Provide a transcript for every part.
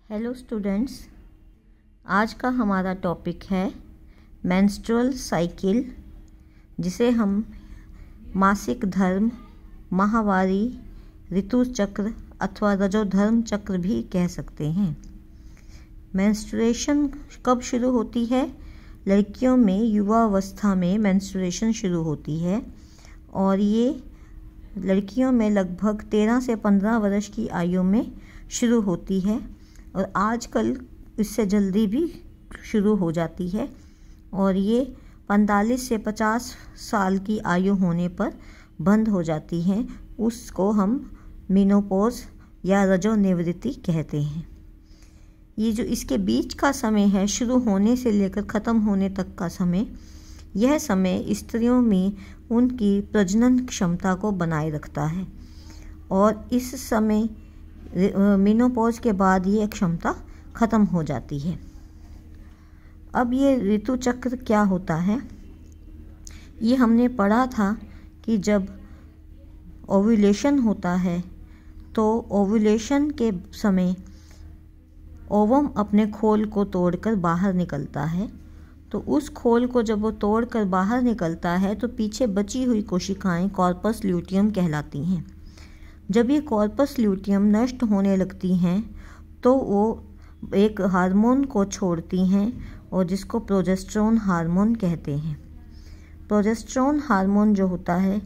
Hello students, आज का हमारा टॉपिक है मेंस्ट्रुअल साइकिल, जिसे हम मासिक धर्म, माहवारी, ऋतु चक्र अथवा रजोधर्म चक्र भी कह सकते हैं। मेंस्ट्रुएशन कब शुरू होती है? लड़कियों में युवावस्था में मेंस्ट्रुएशन शुरू होती है और ये लड़कियों में लगभग 13 से 15 वर्ष की आयु में शुरू होती है और आजकल इससे जल्दी भी शुरू हो जाती है और ये 45 से 50 साल की आयु होने पर बंद हो जाती हैं। उसको हम मेनोपॉज या रजोनिवृत्ति कहते हैं। ये जो इसके बीच का समय है, शुरू होने से लेकर ख़त्म होने तक का समय, यह समय स्त्रियों में उनकी प्रजनन क्षमता को बनाए रखता है और इस समय मेनोपॉज के बाद ये क्षमता ख़त्म हो जाती है। अब ये ऋतु चक्र क्या होता है? ये हमने पढ़ा था कि जब ओव्यूलेशन होता है तो ओव्यूलेशन के समय ओवम अपने खोल को तोड़कर बाहर निकलता है। तो उस खोल को जब वो तोड़कर बाहर निकलता है तो पीछे बची हुई कोशिकाएं कॉर्पस ल्यूटियम कहलाती हैं। जब ये कॉर्पस ल्यूटियम नष्ट होने लगती हैं तो वो एक हार्मोन को छोड़ती हैं और जिसको प्रोजेस्टेरोन हार्मोन कहते हैं। प्रोजेस्टेरोन हार्मोन जो होता है,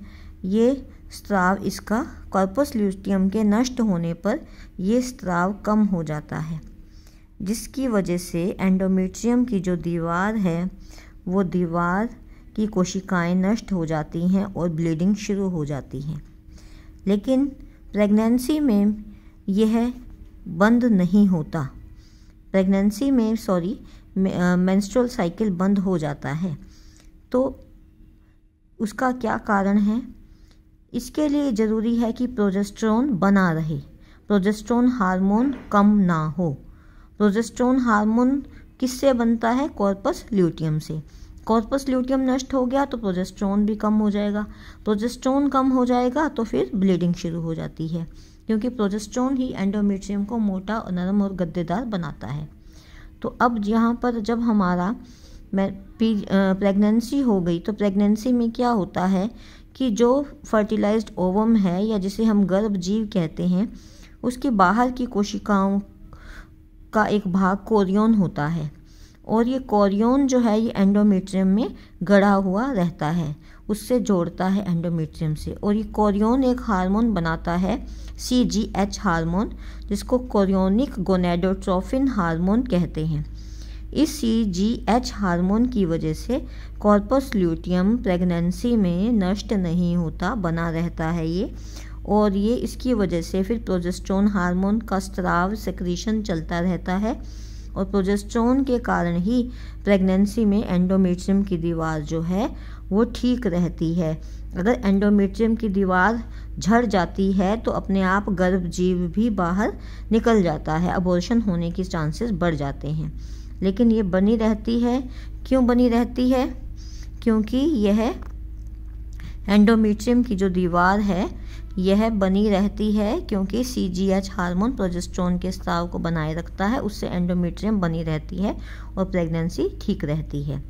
ये स्राव, इसका कॉर्पस ल्यूटियम के नष्ट होने पर ये स्राव कम हो जाता है, जिसकी वजह से एंडोमेट्रियम की जो दीवार है वो दीवार की कोशिकाएं नष्ट हो जाती हैं और ब्लीडिंग शुरू हो जाती हैं। लेकिन प्रेगनेंसी में यह बंद नहीं होता। प्रेगनेंसी में मेंस्ट्रुअल साइकिल बंद हो जाता है। तो उसका क्या कारण है? इसके लिए ज़रूरी है कि प्रोजेस्टेरोन बना रहे, प्रोजेस्टेरोन हार्मोन कम ना हो। प्रोजेस्टेरोन हार्मोन किससे बनता है? कॉर्पस ल्यूटियम से। कॉर्पस ल्यूटियम नष्ट हो गया तो प्रोजेस्टेरोन भी कम हो जाएगा। प्रोजेस्टेरोन कम हो जाएगा तो फिर ब्लीडिंग शुरू हो जाती है, क्योंकि प्रोजेस्टेरोन ही एंडोमेट्रियम को मोटा, नरम और गद्देदार बनाता है। तो अब यहाँ पर जब हमारा प्रेगनेंसी हो गई तो प्रेगनेंसी में क्या होता है कि जो फर्टिलाइज्ड ओवम है या जिसे हम गर्भजीव कहते हैं, उसके बाहर की कोशिकाओं का एक भाग कोरियन होता है और ये कोरियन जो है ये एंडोमेट्रियम में गड़ा हुआ रहता है, उससे जोड़ता है एंडोमेट्रियम से। और ये कोरियन एक हार्मोन बनाता है, CGH हार्मोन, जिसको कोरियोनिक गोनेडोट्रोफिन हार्मोन कहते हैं। इस CGH हार्मोन की वजह से कॉर्पस ल्यूटियम प्रेगनेंसी में नष्ट नहीं होता, बना रहता है ये। और ये इसकी वजह से फिर प्रोजेस्टेरोन हार्मोन का स्राव, सेक्रीशन चलता रहता है और प्रोजेस्टेरोन के कारण ही प्रेगनेंसी में एंडोमेट्रियम की दीवार जो है वो ठीक रहती है। अगर एंडोमेट्रियम की दीवार झड़ जाती है तो अपने आप गर्भजीव भी बाहर निकल जाता है, अबॉर्शन होने की चांसेस बढ़ जाते हैं। लेकिन ये बनी रहती है। क्यों बनी रहती है? क्योंकि यह एंडोमेट्रियम की जो दीवार है यह बनी रहती है, क्योंकि CGH हार्मोन प्रोजेस्टेरोन के स्राव को बनाए रखता है, उससे एंडोमेट्रियम बनी रहती है और प्रेगनेंसी ठीक रहती है।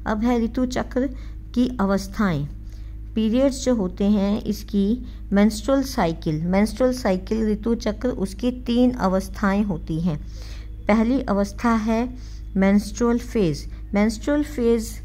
अब है ऋतु चक्र की अवस्थाएं। पीरियड्स जो होते हैं, इसकी मेंस्ट्रुअल साइकिल ऋतु चक्र, उसकी 3 अवस्थाएं होती हैं। पहली अवस्था है मेंस्ट्रुअल फेज। मेंस्ट्रुअल फेज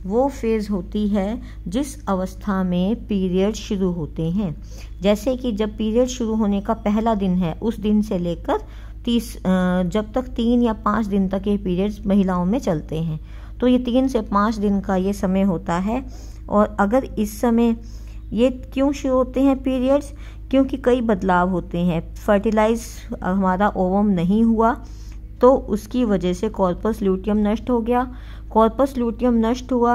वो फेज़ होती है जिस अवस्था में पीरियड शुरू होते हैं। जैसे कि जब पीरियड शुरू होने का पहला दिन है, उस दिन से लेकर 30 जब तक 3 या 5 दिन तक ये पीरियड्स महिलाओं में चलते हैं, तो ये 3 से 5 दिन का ये समय होता है। और अगर इस समय ये क्यों शुरू होते हैं पीरियड्स? क्योंकि कई बदलाव होते हैं। फर्टिलाइज हमारा ओवम नहीं हुआ तो उसकी वजह से कॉर्पस ल्यूटियम नष्ट हो गया। कॉर्पस ल्यूटियम नष्ट हुआ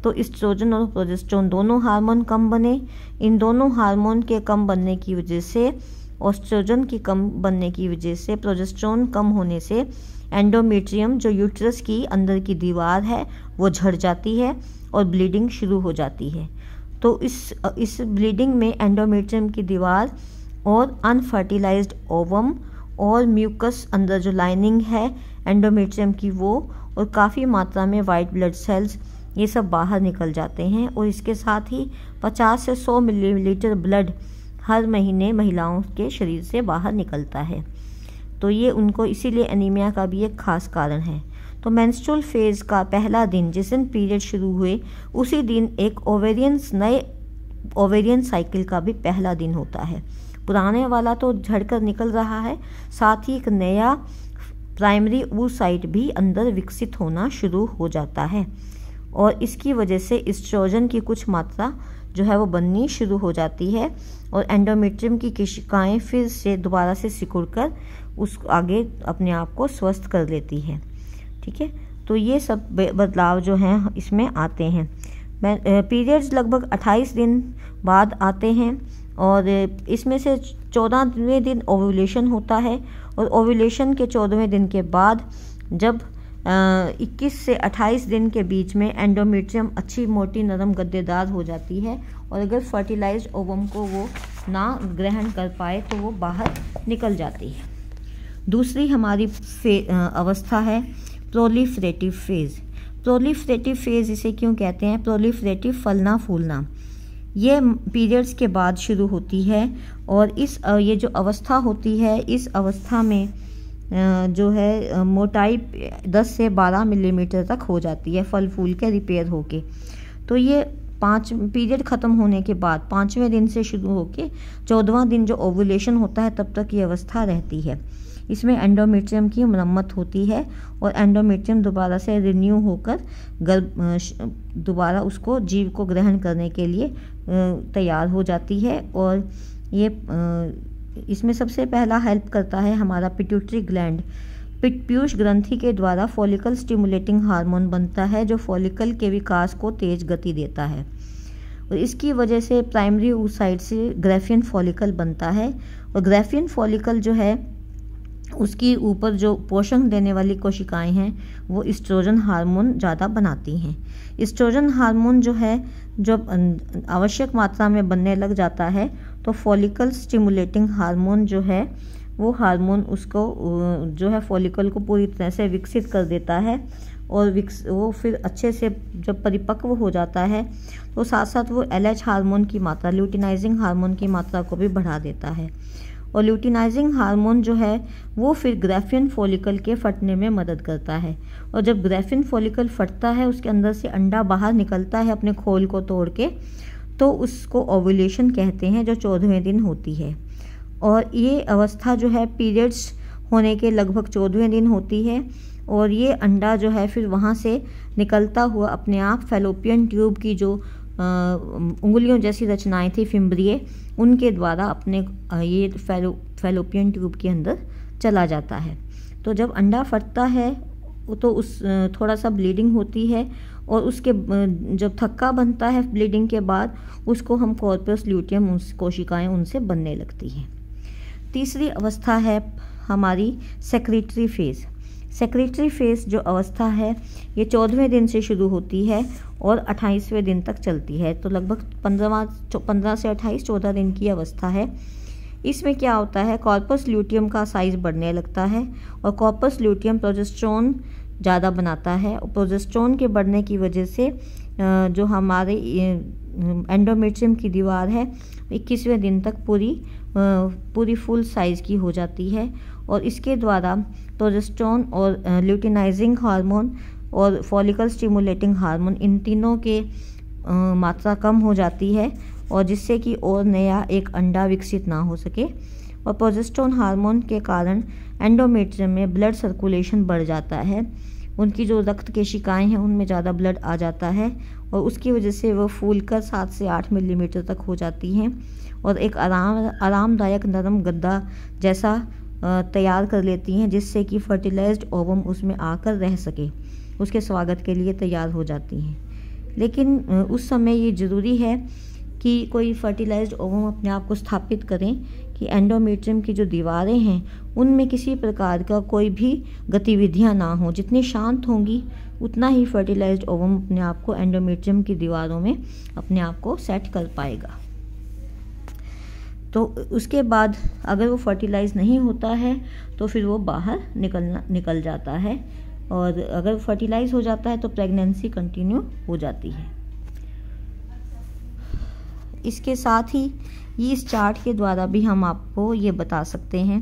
तो एस्ट्रोजन और प्रोजेस्टेरोन दोनों हार्मोन कम बने। इन दोनों हार्मोन के कम बनने की वजह से, एस्ट्रोजन की कम बनने की वजह से, प्रोजेस्टेरोन कम होने से एंडोमेट्रियम जो यूट्रस की अंदर की दीवार है वो झड़ जाती है और ब्लीडिंग शुरू हो जाती है। तो इस ब्लीडिंग में एंडोमेट्रियम की दीवार और अनफर्टिलाइज्ड ओवम और म्यूकस अंदर जो लाइनिंग है एंडोमेट्रियम की वो, और काफ़ी मात्रा में वाइट ब्लड सेल्स, ये सब बाहर निकल जाते हैं। और इसके साथ ही 50 से 100 मिलीलीटर ब्लड हर महीने महिलाओं के शरीर से बाहर निकलता है। तो ये उनको इसीलिए एनीमिया का भी एक खास कारण है। तो मेंस्ट्रुअल फेज़ का पहला दिन, जिस दिन पीरियड शुरू हुए उसी दिन एक नए ओवेरियन साइकिल का भी पहला दिन होता है। पुराने वाला तो झड़कर निकल रहा है, साथ ही एक नया प्राइमरी oocyte भी अंदर विकसित होना शुरू हो जाता है, और इसकी वजह से एस्ट्रोजन की कुछ मात्रा जो है वो बननी शुरू हो जाती है, और एंडोमेट्रियम की कोशिकाएं फिर से दोबारा से सिकुड़कर उस आगे अपने आप को स्वस्थ कर लेती है। ठीक है, तो ये सब बदलाव जो हैं इसमें आते हैं। पीरियड्स लगभग 28 दिन बाद आते हैं, और इसमें से 14वें दिन ओव्यूलेशन होता है, और ओव्यूलेशन के 14वें दिन के बाद जब 21 से 28 दिन के बीच में एंडोमेट्रियम अच्छी मोटी नरम गद्देदार हो जाती है, और अगर फर्टिलाइज्ड ओवम को वो ना ग्रहण कर पाए तो वो बाहर निकल जाती है। दूसरी हमारी अवस्था है प्रोलिफरेटिव फेज़। प्रोलिफरेटिव फेज़ इसे क्यों कहते हैं? प्रोलिफरेटिव फलना फूलना ये पीरियड्स के बाद शुरू होती है, और ये जो अवस्था होती है, इस अवस्था में जो है मोटाई 10 से 12 मिलीमीटर तक हो जाती है फल फूल के रिपेयर होके। तो ये पीरियड ख़त्म होने के बाद 5वें दिन से शुरू होके 14वां दिन जो ओव्यूलेशन होता है तब तक ये अवस्था रहती है। इसमें एंडोमेट्रियम की मरम्मत होती है, और एंडोमेट्रियम दोबारा से रिन्यू होकर दोबारा उसको जीव को ग्रहण करने के लिए तैयार हो जाती है। और ये इसमें सबसे पहला हेल्प करता है हमारा पिट्यूटरी ग्लैंड। पीयूष ग्रंथि के द्वारा फॉलिकल स्टिमुलेटिंग हार्मोन बनता है, जो फॉलिकल के विकास को तेज गति देता है, और इसकी वजह से प्राइमरी oocyte से ग्राफियन फॉलिकल बनता है। और ग्राफियन फॉलिकल जो है उसकी ऊपर जो पोषण देने वाली कोशिकाएं हैं वो एस्ट्रोजन हार्मोन ज़्यादा बनाती हैं। एस्ट्रोजन हार्मोन जो है जब आवश्यक मात्रा में बनने लग जाता है तो फॉलिकल स्टिमुलेटिंग हार्मोन जो है वो हार्मोन उसको जो है फॉलिकल को पूरी तरह से विकसित कर देता है, और वो फिर अच्छे से जब परिपक्व हो जाता है तो साथ साथ वो LH हार्मोन की मात्रा, ल्यूटिनाइजिंग हार्मोन की मात्रा को भी बढ़ा देता है। और ल्यूटिनाइजिंग हार्मोन जो है वो फिर ग्राफियन फॉलिकल के फटने में मदद करता है, और जब ग्राफियन फॉलिकल फटता है उसके अंदर से अंडा बाहर निकलता है अपने खोल को तोड़ के, तो उसको ओव्यूलेशन कहते हैं, जो 14वें दिन होती है। और ये अवस्था जो है पीरियड्स होने के लगभग 14वें दिन होती है, और ये अंडा जो है फिर वहाँ से निकलता हुआ अपने आप फैलोपियन ट्यूब की जो उंगलियों जैसी रचनाएं थी फिम्ब्रिये, उनके द्वारा अपने ये फैलोपियन ट्यूब के अंदर चला जाता है। तो जब अंडा फटता है तो उस थोड़ा सा ब्लीडिंग होती है, और उसके जब थक्का बनता है ब्लीडिंग के बाद उसको हम कॉर्पस ल्यूटियम कोशिकाएं उनसे बनने लगती हैं। तीसरी अवस्था है हमारी सेक्रेटरी फेज़। सेक्रेटरी फेज़ जो अवस्था है ये 14वें दिन से शुरू होती है और 28वें दिन तक चलती है, तो लगभग 15 से 28 14 दिन की अवस्था है। इसमें क्या होता है, कॉर्पस ल्यूटियम का साइज़ बढ़ने लगता है, और कॉर्पस ल्यूटियम प्रोजेस्टेरोन ज़्यादा बनाता है, और प्रोजेस्टेरोन के बढ़ने की वजह से जो हमारे एंडोमेट्रियम की दीवार है 21वें दिन तक पूरी फुल साइज़ की हो जाती है, और इसके द्वारा प्रोजेस्टेरोन और ल्यूटिनाइजिंग हार्मोन और फॉलिकल स्टिमुलेटिंग हार्मोन इन तीनों के मात्रा कम हो जाती है, और जिससे कि और नया एक अंडा विकसित ना हो सके। और प्रोजेस्टेरोन हार्मोन के कारण एंडोमेट्रियम में ब्लड सर्कुलेशन बढ़ जाता है, उनकी जो रक्त केशिकाएं हैं उनमें ज़्यादा ब्लड आ जाता है, और उसकी वजह से वो फूलकर 7 से 8 मिलीमीटर तक हो जाती हैं, और एक आरामदायक नरम गद्दा जैसा तैयार कर लेती हैं, जिससे कि फर्टिलाइज्ड ओवम उसमें आकर रह सके, उसके स्वागत के लिए तैयार हो जाती हैं। लेकिन उस समय ये ज़रूरी है कि कोई फर्टिलाइज्ड ओवम अपने आप को स्थापित करें कि एंडोमेट्रियम की जो दीवारें हैं उनमें किसी प्रकार का कोई भी गतिविधियां ना हो। जितनी शांत होंगी उतना ही फर्टिलाइज्ड ओवम अपने आप को एंडोमेट्रियम की दीवारों में अपने आप को सेट कर पाएगा। तो उसके बाद अगर वो फर्टिलाइज़ नहीं होता है तो फिर वो बाहर निकल जाता है, और अगर फर्टिलाइज़ हो जाता है तो प्रेगनेंसी कंटिन्यू हो जाती है। इसके साथ ही ये इस चार्ट के द्वारा भी हम आपको ये बता सकते हैं।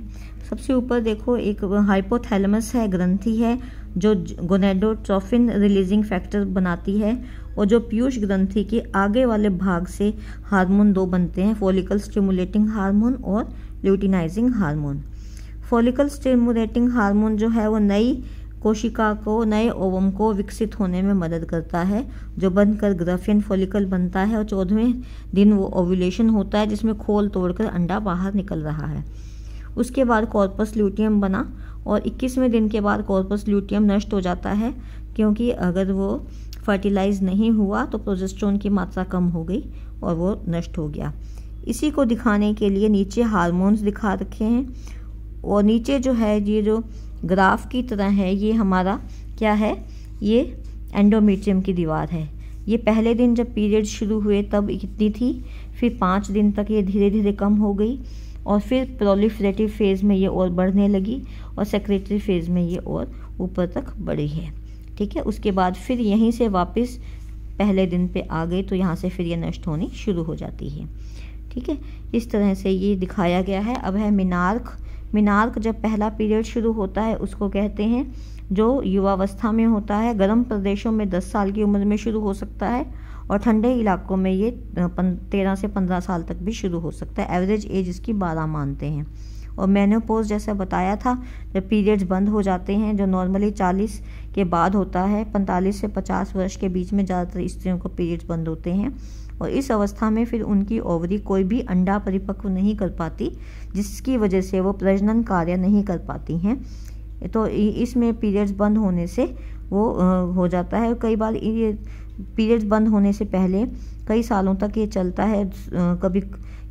सबसे ऊपर देखो एक हाइपोथैलेमस है, ग्रंथि है जो गोनेडोट्रोफिन रिलीजिंग फैक्टर बनाती है, और जो पीयूष ग्रंथि के आगे वाले भाग से हार्मोन दो बनते हैं, फॉलिकल स्टिमुलेटिंग हार्मोन और luteinizing hormone. Follicle stimulating hormone जो है वो नई कोशिका को, नए ओवम को विकसित होने में मदद करता है, जो बनकर ग्राफियन फॉलिकल बनता है, और 14वें दिन वो ओव्यूलेशन होता है जिसमें खोल तोड़कर अंडा बाहर निकल रहा है। उसके बाद कॉर्पस ल्यूटियम बना, और 21वें दिन के बाद कॉर्पस ल्यूटियम नष्ट हो जाता है, क्योंकि अगर वो फर्टिलाइज नहीं हुआ तो प्रोजेस्टेरोन की मात्रा कम हो गई और वो नष्ट हो गया। इसी को दिखाने के लिए नीचे हार्मोन्स दिखा रखे हैं, और नीचे जो है ये जो ग्राफ की तरह है, ये हमारा क्या है, ये एंडोमेट्रियम की दीवार है। ये पहले दिन जब पीरियड शुरू हुए तब इतनी थी, फिर 5 दिन तक ये धीरे धीरे कम हो गई, और फिर प्रोलिफरेटिव फेज़ में ये और बढ़ने लगी, और सेक्रेटरी फेज़ में ये और ऊपर तक बढ़ी है। ठीक है, उसके बाद फिर यहीं से वापस पहले दिन पे आ गई, तो यहाँ से फिर ये नष्ट होनी शुरू हो जाती है। ठीक है, इस तरह से ये दिखाया गया है। अब है मिनार्क। मिनार्क जब पहला पीरियड शुरू होता है उसको कहते हैं, जो युवावस्था में होता है। गर्म प्रदेशों में 10 साल की उम्र में शुरू हो सकता है, और ठंडे इलाकों में ये 13 से 15 साल तक भी शुरू हो सकता है। एवरेज एज इसकी 12 मानते हैं। और मेनोपॉज जैसा बताया था, जब पीरियड्स बंद हो जाते हैं, जो नॉर्मली 40 के बाद होता है, 45 से 50 वर्ष के बीच में ज़्यादातर स्त्रियों को पीरियड्स बंद होते हैं, और इस अवस्था में फिर उनकी ओवरी कोई भी अंडा परिपक्व नहीं कर पाती, जिसकी वजह से वो प्रजनन कार्य नहीं कर पाती हैं। तो इसमें पीरियड्स बंद होने से वो हो जाता है। कई बार ये पीरियड्स बंद होने से पहले कई सालों तक ये चलता है। कभी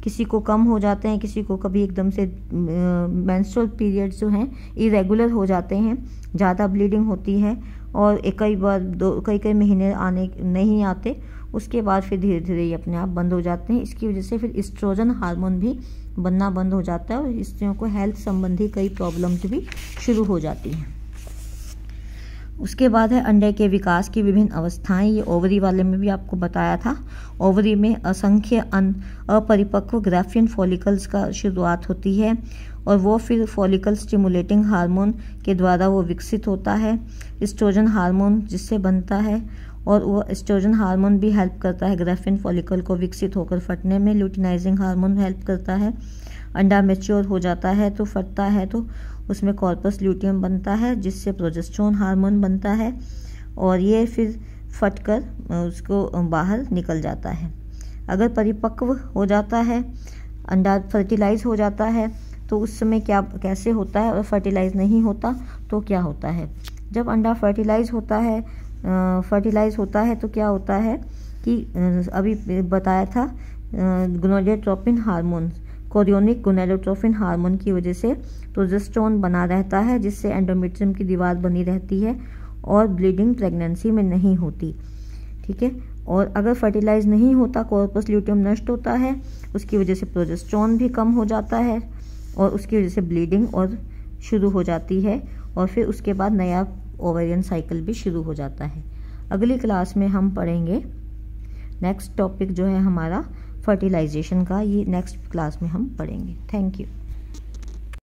किसी को कम हो जाते हैं, किसी को कभी एकदम से मेंस्ट्रुअल पीरियड्स जो हैं इरेगुलर हो जाते हैं, ज़्यादा ब्लीडिंग होती है, और कई बार कई महीने आने नहीं आते। उसके बाद फिर धीरे धीरे ये अपने आप बंद हो जाते हैं। इसकी वजह से फिर एस्ट्रोजन हार्मोन भी बनना बंद हो जाता है, और स्त्रियों को हेल्थ संबंधी कई प्रॉब्लम्स भी शुरू हो जाती हैं। उसके बाद है अंडे के विकास की विभिन्न अवस्थाएं। ये ओवरी वाले में भी आपको बताया था। ओवरी में असंख्य अपरिपक्व ग्राफियन फॉलिकल्स का शुरुआत होती है, और वो फिर फॉलिकल स्टिमुलेटिंग हार्मोन के द्वारा वो विकसित होता है। एस्ट्रोजन हार्मोन जिससे बनता है, और वो एस्ट्रोजन हार्मोन भी हेल्प करता है ग्राफियन फॉलिकल को विकसित होकर फटने में। ल्यूटिनाइजिंग हार्मोन हेल्प करता है। अंडा मैच्योर हो जाता है तो फटता है, तो उसमें कॉर्पस ल्यूटियम बनता है, जिससे प्रोजेस्टेरोन हार्मोन बनता है, और ये फिर फटकर उसको बाहर निकल जाता है। अगर परिपक्व हो जाता है, अंडा फर्टिलाइज हो जाता है, तो उस समय कैसे होता है, और फर्टिलाइज नहीं होता तो क्या होता है। जब अंडा फर्टिलाइज होता है तो क्या होता है कि अभी बताया था, gonadotropin hormone, chorionic gonadotropin hormone की वजह से प्रोजेस्टेरोन बना रहता है, जिससे एंडोमेट्रियम की दीवार बनी रहती है, और ब्लीडिंग प्रेगनेंसी में नहीं होती। ठीक है, और अगर फर्टिलाइज नहीं होता, कॉर्पस ल्यूटियम नष्ट होता है, उसकी वजह से प्रोजेस्टेरोन भी कम हो जाता है, और उसकी वजह से ब्लीडिंग और शुरू हो जाती है, और फिर उसके बाद नया ओवेरियन साइकिल भी शुरू हो जाता है। अगली क्लास में हम पढ़ेंगे नेक्स्ट टॉपिक जो है हमारा फर्टिलाइजेशन का। ये नेक्स्ट क्लास में हम पढ़ेंगे। Thank you.